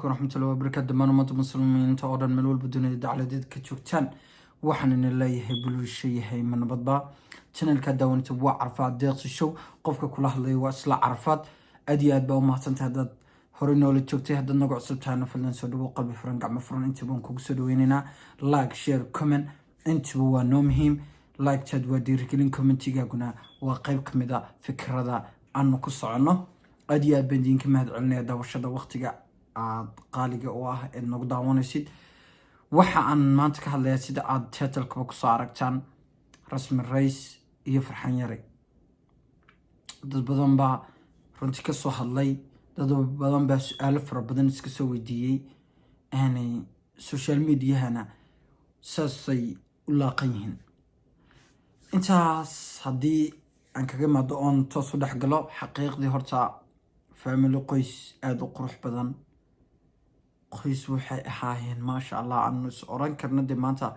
ورحمة الله وبركاته دمان ummadda muslimiinta oo dhan meel walba dunida dacaladeed ka joogtaan waxaan ina leeyahay bulshayahay ma nabadba channelka daawanta waa Carafaad Deeqsi Show qofka kula hadlay waa isla Carafaad aad iyo aad baa u mahadsantahay dad hore noola joogtay hadda nagu cusubtaana fadlan soo dhawo qalbi furan gacmo furan inta baan kugu soo dhaweynaa like share comment inta waa noo muhiim like tad waa dhiirigelin commentigaaguna waa qayb kamid ah fikrada aan ku socono aad iyo aad baan idinka mahadcelinaya daawashada waqtiga aad qaaliga oo ah ee nagu daawanaysid waxa aan maanta ka hadlayaa sida aad title-ka ku soo aragtaan rasmi rays iyo farxan yare dad badan baa runtii ka soo hadlay dad badan baa su'aalo fara badan iska soo weydiiyey social media-hana saasay u laaqan yihiin intaas haddii aan kaga imaado oon toos u dhex galo xaqiiqdii horta family qoys aada u qurux badan qoys waxay ahaayeen maasha allah aanu is oran karna dee maanta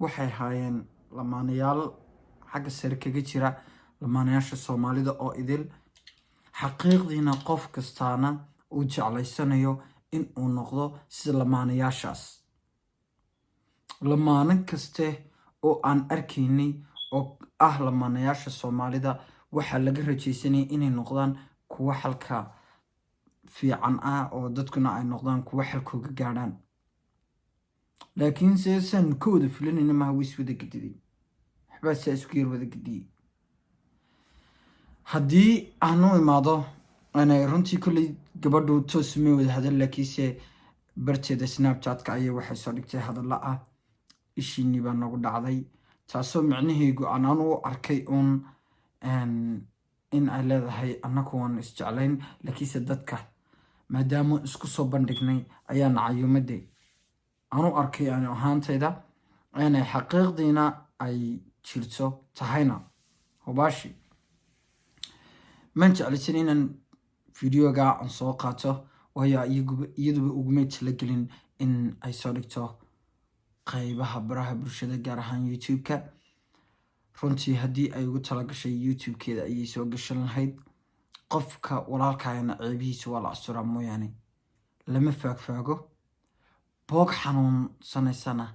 waxay ahaayeen lamaanayaal xagga sare kaga jira lamaanayaasha soomaalida oo idil xaqiiqdiina qof kastaana uu jeclaysanayo in uu noqdo sida lamaanayaashaas lamaano kaste oo aan arkaynay oo ah lamaanayaasha soomaalida waxaa laga rajaysanaya inay noqdaan kuwa halka fiican ah oo dadkuna ay noqdaan kuwa xalkooga gaadhaan laakiin seesan ka wada filanayna maha wiis wada gediday waxbaa saa isku yar wada gediyey haddii aanu imaado anay runtii kolley gabadhu toos may wada hadal laakiinse barteeda snapchat-ka ayay waxay soo dhigtay hadalla ah ishiinii baa nagu dhacday taasoo micnaheygu aan anu u arkay uun in ay leedahay annagu waan isjeclayn laakiinse dadka maadaama isku soo bandhignay ayaa nacayumadde anu arkay ani ahaantayda inay xaqiiqdiina ay jirto tahayna hubaashi man jeclaysan inaan videoga aan soo qaato waayo iyaduba ugumay talagelin in ay soo dhigto qaybaha baraha bulshada gaar ahaan youtube-ka runtii haddii ay ugu talagashay youtube-keeda ayay soo gashan lahayd qofka walaalkaayana ceebihiisa waa la asturaa mooyaane lama faagfaago boog xanuunsanaysana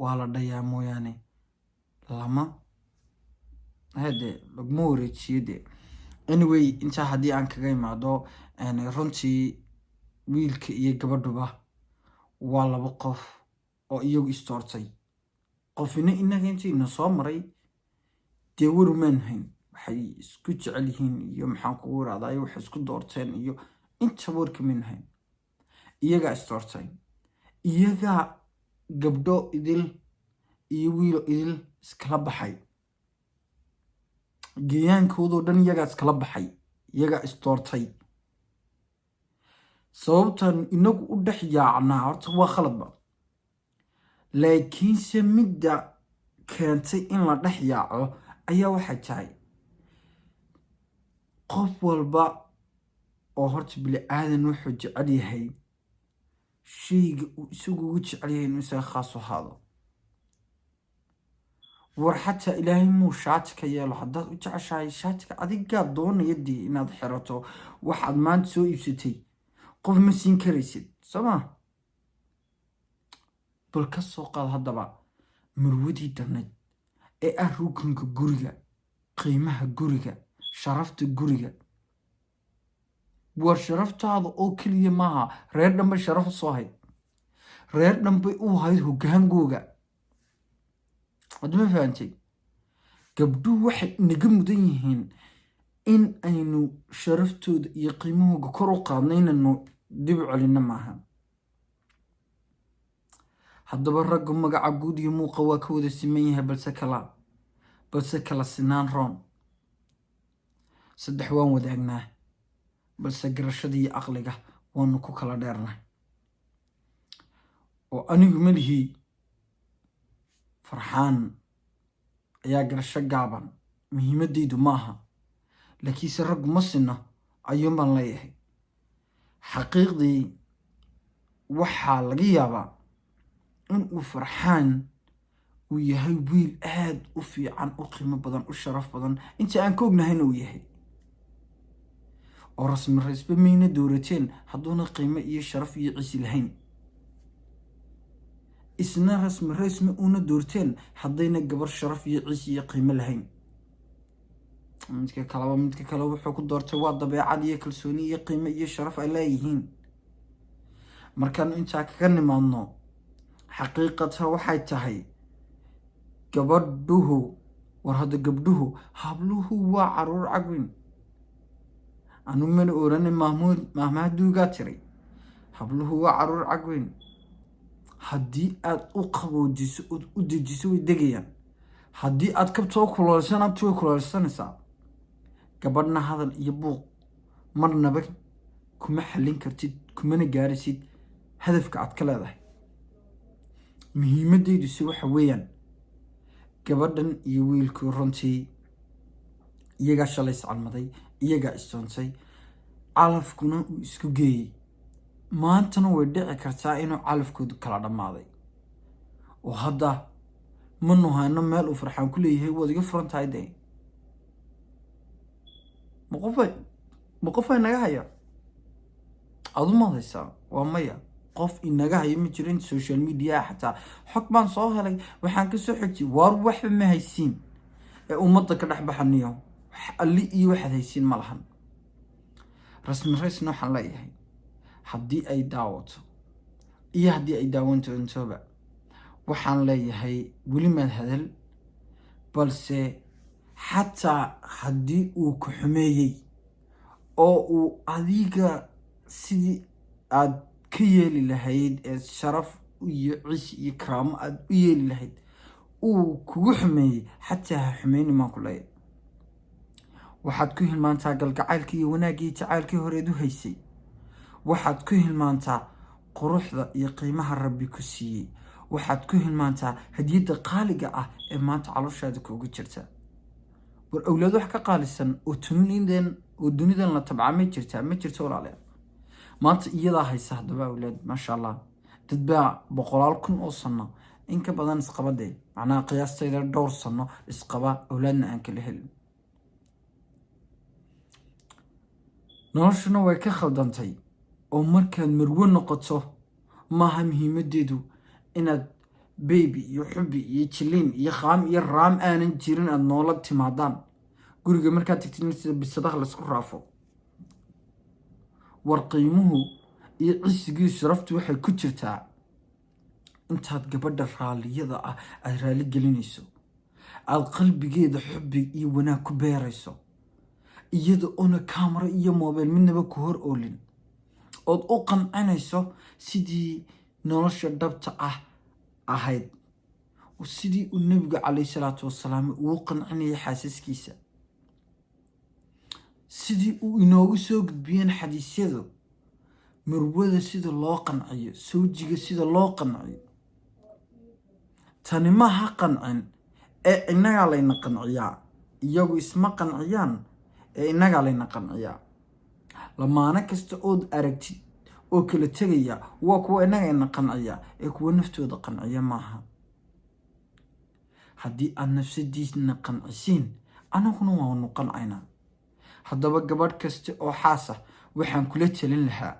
waa la dhayaa mooyaane laguma wareejiyo de anyway intaa haddii aan kaga imaado runtii wiilka iyo gabadhuba waa laba qof oo iyagu istoortay qofina inaga intiina soo maray dee warumaan hayn waxay isku jecel yihiin iyo maxaan kugu iraaday waxay isku doorteen iyo inta warkamin hayn iyagaa istoortay iyagaa gabdho idil iyo wiilo idil iskala baxay geeyaankoodoo dhan iyagaa iskala baxay iyagaa istoortay sababtan inagu u dhex yaacnaa horta waa khaladba laakiinse midda keentay in la dhex yaaco ayaa waxay tahay qof walba oo horta bili aadan wuxuu jecel yahay shayga uu isagu ugu jecel yahay inuu isaga khaas u ahaado war xataa ilaahay muu shaati ka yeelo haddaad u jeceshahay shaatiga adigaa doonaya dee inaad xirato waxaad maanta soo iibsatay qof ma siin karaysid soo ma bal ka soo qaad haddaba marwadii dhannayd ee ah rukunka guriga qiimaha guriga sharafta guriga war sharaftaada oo keliya maaha reer dhanbay sharaf u soo hayd reer dhanbay u hayd hogaankooga hadma fahantay gabdhuhu waxay naga mudan yihiin in aynu sharaftooda iyo qiimahooga kor u qaadna inaynu dib u celinno maaha haddaba ragga magaca guud iyo muuqa waa ka wada siman yahay balse kala sinaan roon saddex waan wadaagnaa balse garashada iyo aqliga waanu ku kala dheernay oo anigu malihii farxaan ayaa garasho gaaban muhiimadaydu maaha laakiinse raggu ma sinno ayuun baan leeyahay xaqiiqdii waxaa laga yaabaa inuu farxaan uu yahay wiil aad u fiican u qiimo badan u sharaf badan inta aan ka ognahayna uu yahay oo rasmi raysba mayna doorateen hadduuna qiimo iyo sharaf iyo cisi lahayn. isna rasmi rays ma una doorteen haddayna gabar sharaf iyo cisi iyo qiimo lahayn. midka kale wuxuu ku doortay waa dabeecad iyo kalsooni iyo qiimo iyo sharaf ay leeyihiin. markaan intaa kaga nimaadno xaqiiqata waxay tahay gabadhuhu war hadda gabdhuhu habluhu waa caruur cagweyn. anu mana orane mahmaaduugaa tiray habluhu waa caruur cagweyn. haddii aad u qaboojiso ood u dejiso way degayaan. haddii aad kabtoo kuloolsan abti way kuloolsanaysaa. gabadhna hadal iyo buuq marnaba kuma xallin kartid, kumana gaarisid hadafka aad ka leedahay. muhiimadeeduse waxa weeyaan gabadhan iyo wiilkii runtii iyagaa shalay iscalmaday, iyagaa istoontay, calafkuna uu isku geeyey. maantana way dhici kartaa inuu calafkoodu kala dhammaaday oo hadda ma nuhayno meel uu farxaan ku leeyahay waad iga furan tahay. de ma qofay naga haya adu maadaysaa? waa maya, qof inaga hayo ma jirin. social media xataa xog baan soo helay waxaan ka soo xigtay waar waxba ma haysiin ee ummadda ka dhex baxaniyo alli iyo waxaad haysiin ma lahan. rasmi raysna waxaan leeyahay haddii ay daawato iyo haddii ay daawanto intooba waxaan leeyahay weli maad hadal, balse xataa haddii uu ku xumeeyey oo uu adiga sidii aad ka yeeli lahayd ee sharaf iyo cisi iyo karaamo aad u yeeli lahayd uu kugu xumeeyey, xataa ha xumeyni maan ku leeyahay. waxaad ku hilmaantaa galgacaylkii iyo wanaaggii jacaylkii horeed u haysay. waxaad ku hilmaantaa quruxda iyo qiimaha rabbi ku siiyey. waxaad ku hilmaantaa hadiyadda qaaliga ah ee maanta calooshaada kuugu jirta. war awlaad wax ka qaalisan oo dunidan la tabcamay jirtaa ma jirto walaalayaal. maanta iyadaa haysa haddaba awlaad maasha allah. dad baa 100,000 kun oo sano in ka badan isqabadee, macnaha qiyaastayda dhowr sano isqaba awlaadna aan kala helin. noloshuna way ka khaldantay oo markaad marwo noqoto maaha muhiimadeedu inaad baby iyo xubi iyo jiliin iyo qaam iyo raam aanan jirin aad noola timaadaan guriga markaad tagtid sida bisadaha laisku raafo. war qiimuhu iyo cisigii sharaftu waxay ku jirtaa intaad gabadha raalliyada ah aad raali gelinayso, aad qalbigeeda xubi iyo wanaag ku beerayso, iyada oona kaamara iyo mobile midnaba ku hor oolin, ood u qancinayso sidii nolosha dhabta ah ahayd, sidii uu nabiga calayhi salaatu wasalaam uu qancinayay xaasaskiisa, sidii uu inoogu soo gudbiyeen xadiisyadu marwada sida loo qanciyo, sawjiga sida loo qanciyo. tani maaha qancin ee innagaa layna qanciyaa. iyagu isma qanciyaan ee innagaa layna qanciyaa. lamaano kasta ood aragtid oo kala tegaya waa kuwa innaga ina qanciya ee kuwa naftooda qanciya maaha. haddii aad nafsadiisna qancisiin anaguna waanu qancaynaa. haddaba gabadh kasta oo xaasa waxaan kula talin lahaa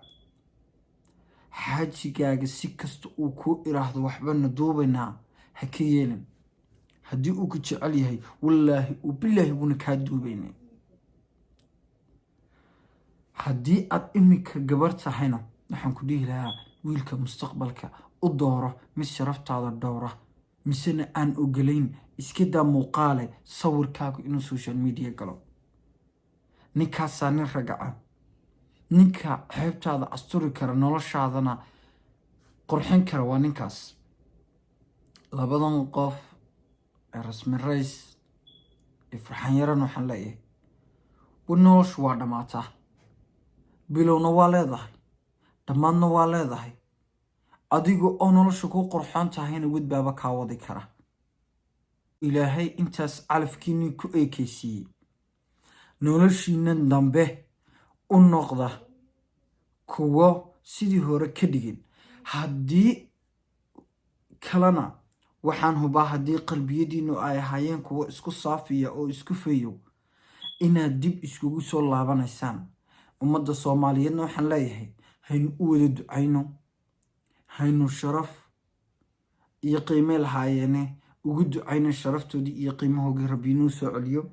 xaajigaaga si kasta uu kuu iraahdo waxbana duubaynaa ha ka yeelin. haddii uu ku jecel yahay wallaahi bilaahi buuna kaa duubaynay. haddii aad imika gabar tahayna waxaan ku dhihi lahaa wiilka mustaqbalka u dooro mid sharaftaada dhowra, misena aan ogolayn iska daa muuqaale sawirkaagu inuu social media galo. ninkaasaa nin ragaca, ninka xeebtaada asturi kara, noloshaadana qurxin kara waa ninkaas. labadan qof ee rasmi rays iyo farxan yaran waxaan leeyahay war noloshu waa dhammaataa. bilowna waa leedahay, dhammaadna waa leedahay. adiga oo nolosha ku qurxoon tahayna wadbaaba kaa wadi kara. ilaahay intaas calafkiinii ku eekaysiiyey. noloshiinan dambe u noqda kuwo sidii hore ka dhigin. haddii kalena waxaan hubaa haddii qalbiyadiinu ay ahaayeen kuwo isku saafiya oo isku fayow inaad dib iskugu soo laabanaysaan ummadda Soomaaliyeedna waxaan leeyahay haynu u wada ducayno, haynu sharaf iyo qiime lahaayeene ugu ducayno sharaftoodii iyo qiimahoogii Rabbi inuu soo celiyo.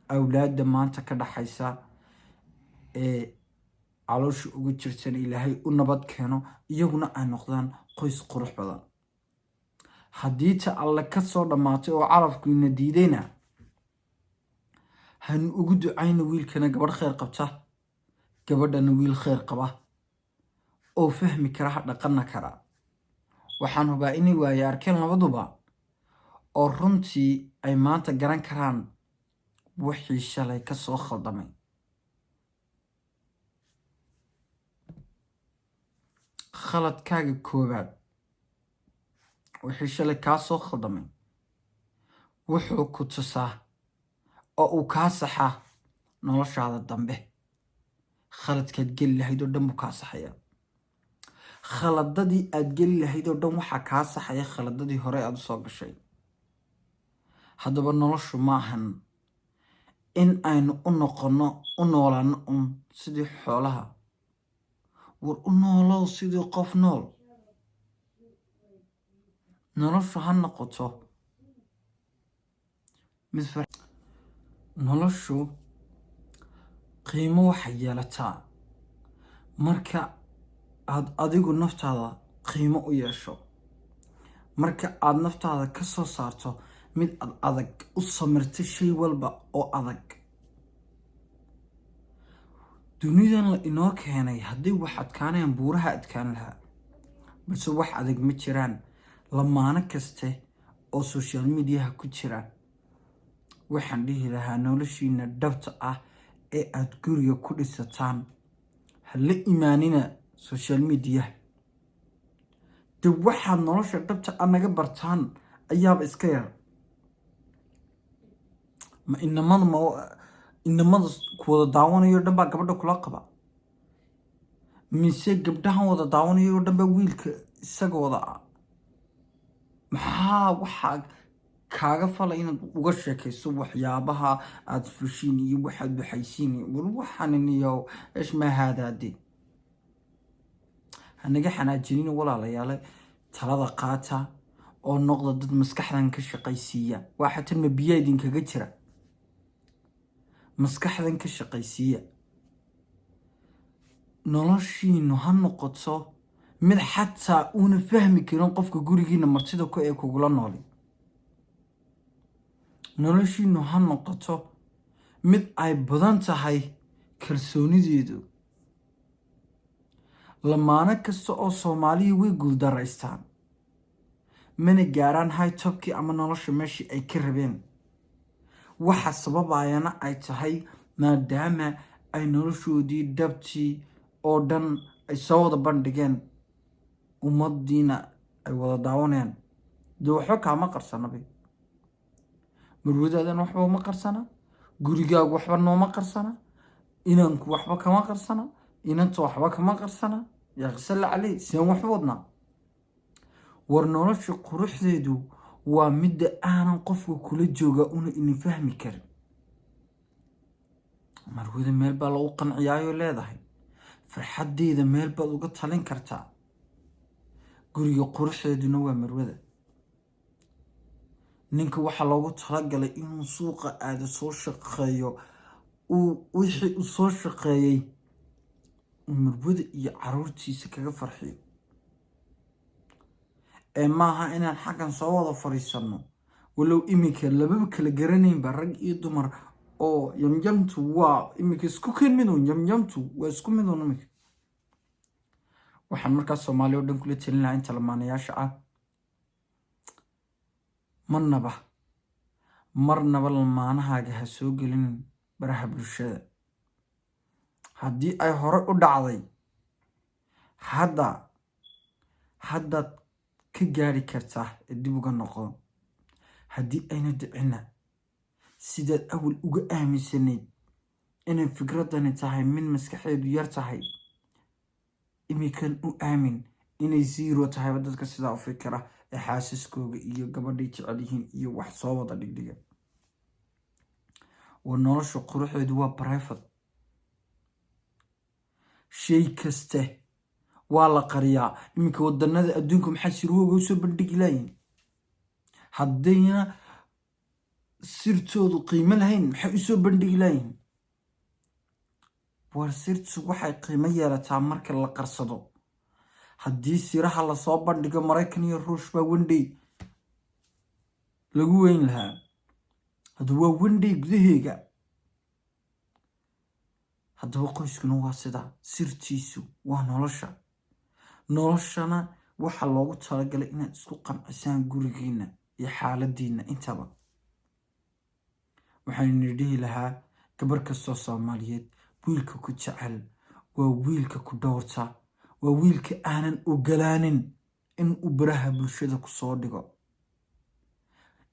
awlaadda maanta ka dhaxaysa ee caloosha ugu jirtana ilaahay u nabad keeno, iyaguna ay noqdaan qoys qurux badan. haddii ta alle ka soo dhammaatay oo calafku ina diidayna, haynu ugu ducayno wiilkana gabadh khayr qabta, gabadhana wiil khayr qaba oo fahmi kara, dhaqana kara. waxaan hubaa inay waaye arkeen labaduba, oo runtii ay maanta garan karaan wixii shalay ka soo khaldamay. khaladkaaga koowaad wixii shalay kaa soo khaldamay wuxuu ku tusaa oo uu kaa saxaa noloshaada dambe. khaladkaad geli lahayd oo dhan buu kaa saxaya. khaladadii aad geli lahayd oo dhan waxaa kaa saxaya khaladadii hore aad usoo gashay. haddaba noloshu ma ahan in aynu u noqono u noolaano sidii xoolaha. war u noolow sidii qof nool. noloshu ha noqoto mid noloshu qiimo waxay yeelataa marka aad adigu naftaada qiimo u yeesho, marka aad naftaada ka soo saarto mid ad adag, u samirta shay walba oo adag. dunidan la inoo keenay haddii wax adkaanayaan buuraha adkaan lahaa, balse wax adag ma jiraan. lamaano kaste oo social mediaha ku jira, waxaan dhihi lahaa noloshiina dhabta ah ee aad guriga ku dhisataan ha la imaanina social media. de waxaad nolosha dhabta ah naga bartaan ayaaba iska yar. ma inamada ku wada daawanayo dhan baa gabadha kula qaba, mise gabdhahan wada daawanayo dhan baa wiilka isaga wada ah? maxaa waxaa kaaga falay inaad uga sheekayso waxyaabaha aad fushiin iyo waxaad waxaysiin? war waxaanin iyo eesh ma haadaade. hanaga xanaajinina walaalayaale, talada qaata oo noqda dad maskaxdan ka shaqaysiiya. waxa tan ma biyaa idinkaga jira? maskaxdan ka shaqaysiiya. noloshiinu ha noqoto mid xataa uuna fahmi karin qofka gurigiina martida ku ee kugula nooli. noloshiinu ha noqoto mid ay badan tahay kalsoonideedu. lamaano kasta oo Soomaaliya way guuldaraystaan, mana gaaraan high topkii ama nolosha meeshii ay ka rabeen. waxa sababayana ay tahay maadaama ay noloshoodii dhabtii oo dhan ay soo wada bandhigeen, ummadiina ay wada daawanayaan. dee waxba kaama qarsanabe. marwadaadan waxba uma qarsana, gurigaagu waxba nooma qarsana, inanku waxba kama qarsana, inanta waxba kama qarsana. yaa qisala caley seen waxba wadnaa. war nolosha quruxdeedu waa midda aanan qofka kula jooga una idin fahmi karin. marwada meel baa lagu qanciyaayo leedahay, farxadeeda meel baad uga talin kartaa. guriga quruxdeeduna waa marwada. ninka waxaa loogu talagalay inuu suuqa aada soo shaqeeyo, wixii uu soo shaqeeyey marwada iyo caruurtiisa kaga farxiyo. ee maaha inaan xaggan soo wada fadhiisano walow iminka lababa kala garanaynba rag iyo dumar, oo yamyamtu waa iminka isku keen midun. yamyamtu waa isku midun iminka. waxaan markaas Soomaaliya oo dhan kula talin lahaa inta lamaanayaasha ah, marnaba lamaanahaaga ha soo gelin baraha bulshada. haddii ay hore u dhacday, haddaad ka gaari kartaa ee dib uga noqo. haddii ayna dhicina, sidaad awal uga aaminsanayd inay fikradani tahay mid maskaxeedu yar tahay, iminkan u aamin inay zero tahayba dadka sidaa u fikira ee xaasiskooga iyo gabadhay jecel yihiin iyo wax soo wada dhigdhiga. war nolosha quruxdeedu waa private. shay kaste waa la qariyaa. iminka wadanada adduunka maxaa sirahooga usoo bandhigi lahayn? haddayna sirtoodu qiimo lahayn maxay usoo bandhigi lahayn? war sirtu waxay qiimo yeelataa marka la qarsado. haddii siraha lasoo bandhigo Maraykan iyo Ruush baa wendey lagu weyn lahaa. haddaba waa wendey gudaheega. haddaba qoyskuna waa sidaa, sirtiisu waa noloshana waxaa loogu talagalay inaad isku qancisaan gurigiina iyo xaaladiina intaba. waxaynu dhihi lahaa gabar kastoo Soomaaliyeed, wiilka ku jecel waa wiilka ku dhowrta, waa wiilka aanan ogolaanin in uu baraha bulshada ku soo dhigo.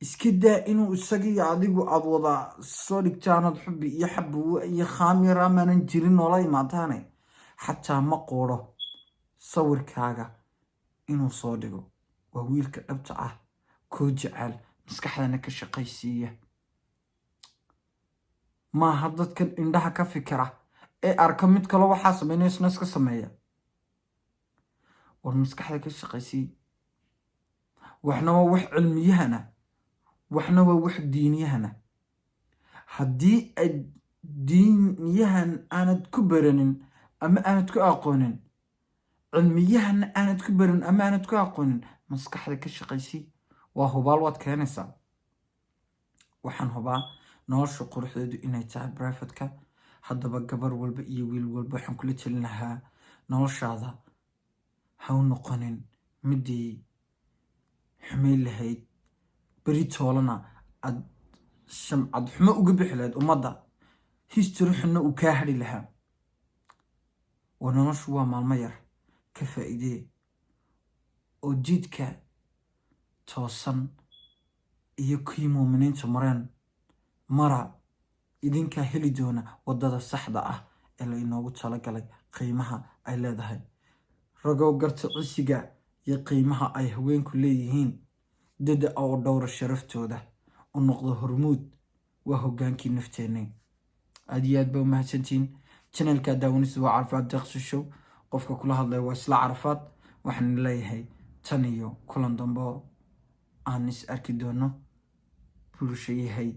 iska daa inuu isagii adigu aad wada soo dhigtaanad xubbi iyo xabuwe iyo khaamira maanan jirin noola imaadaane, xataa ma qoodho sawirkaaga inuu soo dhigo. waa wiilka dhabta ah, koo jecel, maskaxdana ka shaqaysiiya. maaha dadkan indhaha ka fikira ee arka mid kale waxaa sameynaya isna iska sameeya. war maskaxda ka shaqaysiiya. waxna waa wax cilmiyahana, waxna waa wax diiniyahana. haddii aad diinyahan aanad ku baranin ama aanad ku aqoonin, cilmiyahana aanad ku barin ama aanad ku aqoonin, maskaxda ka shaqaysii. waa hubaal waad keenaysaa. waxaan hubaa nolosha quruxdeedu inay tahay brifadka. haddaba gabar walba iyo wiil walba waxaan kula telin lahaa, noloshaada ha u noqonin midii xumayn lahayd. beri toolana aad shamcad xumo uga bixi lahayd ummadda, history xunna uu kaa hadhi lahaa. waa noloshu waa maalmo yar, ka faa'iidee oo jidka toosan iyo kii muuminiinta mareen mara. idinkaa heli doona waddada saxda ah ee la inoogu talagalay, qiimaha ay leedahay. ragow garta cisiga iyo qiimaha ay haweenku leeyihiin. dada oo dhowra sharaftooda, u noqdo hormuud. waa hogaankii nafteenay. aad iyo aad ba umahadsantiin. channelka daawanisa waa Carafaad Deeqsi Show. qofka kula hadlaya waa isla Carafaad. waxaan leeyahay tan iyo kulan dambe aan is arki doono. bulsho yahay